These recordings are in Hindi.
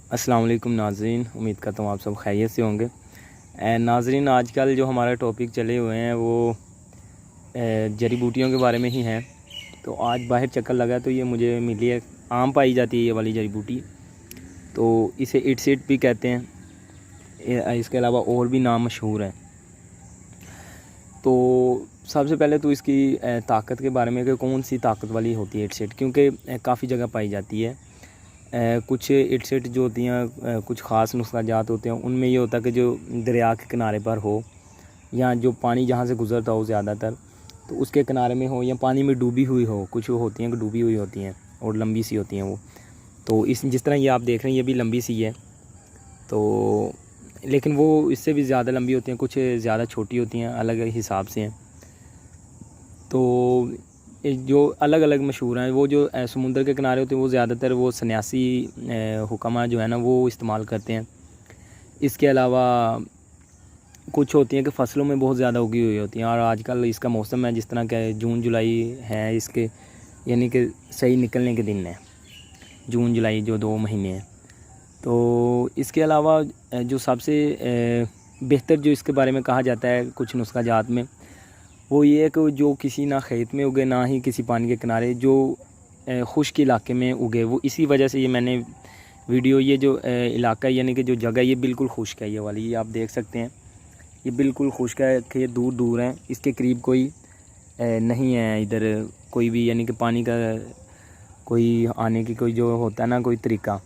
अस्सलाम वालेकुम नाज़रीन, उम्मीद करता हूँ आप सब खैरियत से होंगे। नाज़रीन, आजकल जो हमारा टॉपिक चले हुए हैं वो जड़ी बूटियों के बारे में ही हैं। तो आज बाहर चक्कर लगा तो ये मुझे मिली है, आम पाई जाती है ये वाली जड़ी बूटी। तो इसे इटसेट भी कहते हैं, इसके अलावा और भी नाम मशहूर हैं। तो सबसे पहले तो इसकी ताकत के बारे में कि कौन सी ताकत वाली होती है इटसेट, क्योंकि काफ़ी जगह पाई जाती है। कुछ इटसेट जो होती हैं कुछ ख़ास नुस्खा जात होते हैं, उनमें ये होता है कि जो दरिया के किनारे पर हो या जो पानी जहाँ से गुज़रता हो ज़्यादातर, तो उसके किनारे में हो या पानी में डूबी हुई हो। कुछ होती हैं कि डूबी हुई होती हैं और लंबी सी होती हैं वो। तो इस जिस तरह ये आप देख रहे हैं ये भी लंबी सी है, तो लेकिन वो इससे भी ज़्यादा लंबी होती हैं, कुछ ज़्यादा छोटी होती हैं, अलग हिसाब से हैं। तो जो अलग अलग मशहूर हैं, वो जो समुंदर के किनारे होते हैं वो ज़्यादातर वो सन्यासी हुक्मा जो है ना वो इस्तेमाल करते हैं। इसके अलावा कुछ होती हैं कि फ़सलों में बहुत ज़्यादा उगी हुई होती हैं, और आजकल इसका मौसम है जिस तरह का जून जुलाई है, इसके यानी कि सही निकलने के दिन है जून जुलाई जो 2 महीने हैं। तो इसके अलावा जो सबसे बेहतर जो इसके बारे में कहा जाता है कुछ नुस्खा जात में, वो ये है कि जो किसी ना खेत में उगे ना ही किसी पानी के किनारे, जो खुश्क इलाके में उगे, वो इसी वजह से ये मैंने वीडियो, ये जो इलाका यानी कि जो जगह ये बिल्कुल खुश्क है, ये वाली ये आप देख सकते हैं, ये बिल्कुल खुश्क है कि दूर दूर हैं, इसके करीब कोई नहीं है इधर कोई भी, यानी कि पानी का कोई आने की कोई जो होता है ना कोई तरीका,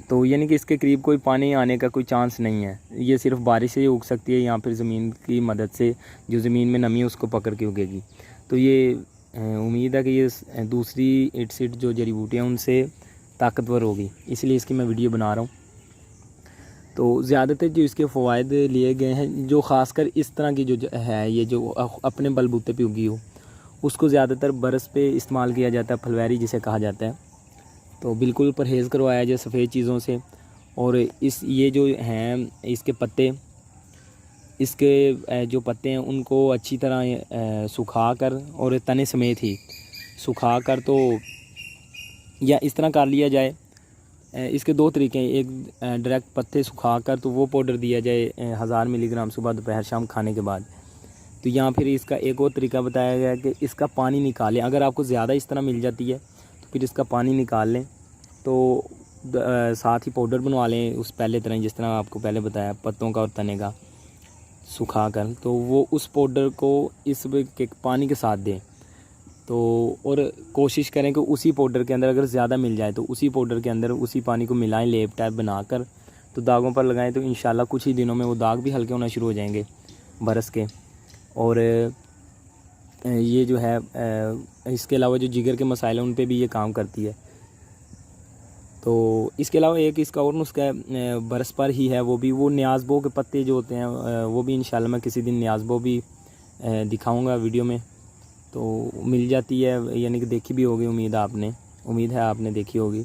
तो यानी कि इसके करीब कोई पानी आने का कोई चांस नहीं है। ये सिर्फ बारिश से ही उग सकती है या फिर ज़मीन की मदद से, जो ज़मीन में नमी है उसको पकड़ के उगेगी। तो ये उम्मीद है कि ये दूसरी इटसेट जो जड़ी बूटियाँ उनसे ताकतवर होगी, इसलिए इसकी मैं वीडियो बना रहा हूँ। तो ज़्यादातर जो इसके फ़वाइद लिए गए हैं, जो ख़ासकर इस तरह की जो है, ये जो अपने बलबूते पे उगी हो, उसको ज़्यादातर बरस पे इस्तेमाल किया जाता है, फलवैरी जिसे कहा जाता है। तो बिल्कुल परहेज़ करवाया जाए सफ़ेद चीज़ों से। और ये जो हैं इसके पत्ते, इसके जो पत्ते हैं उनको अच्छी तरह सुखा कर और तने समेत ही सुखा कर, तो या इस तरह कर लिया जाए। इसके 2 तरीके हैं, एक डायरेक्ट पत्ते सुखा कर तो वो पाउडर दिया जाए 1000 मिलीग्राम सुबह दोपहर शाम खाने के बाद। तो या फिर इसका एक और तरीका बताया गया है कि इसका पानी निकालें, अगर आपको ज़्यादा इस तरह मिल जाती है तो फिर इसका पानी निकाल लें, तो साथ ही पाउडर बनवा लें उस पहले तरह, जिस तरह आपको पहले बताया पत्तों का और तने का सुखा कर, तो वो उस पाउडर को इस के पानी के साथ दें। तो और कोशिश करें कि उसी पाउडर के अंदर अगर ज़्यादा मिल जाए तो उसी पाउडर के अंदर उसी पानी को मिलाएं, लेप टाइप बनाकर, तो दागों पर लगाएं, तो इंशाल्लाह कुछ ही दिनों में वो दाग भी हल्के होना शुरू हो जाएंगे बरस के। और ये जो है इसके अलावा जो जिगर के मसाइल हैं उन पे भी ये काम करती है। तो इसके अलावा एक इसका और नुस्खा बरस पर ही है, वो भी वो न्याज़बो के पत्ते जो होते हैं, वो भी इंशाल्लाह मैं किसी दिन न्याज़बो भी दिखाऊंगा वीडियो में। तो मिल जाती है, यानी कि देखी भी होगी, उम्मीद है आपने देखी होगी।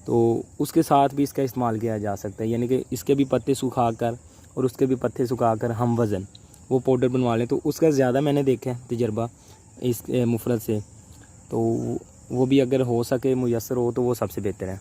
तो उसके साथ भी इसका इस्तेमाल किया जा सकता है, यानी कि इसके भी पत्ते सुखा कर और उसके भी पत्ते सुखा कर हम वज़न वो पाउडर बनवा लें, तो उसका ज़्यादा मैंने देखा है तजर्बा इस मुफरत से। तो वो भी अगर हो सके मुयस्सर हो तो वो सबसे बेहतर है।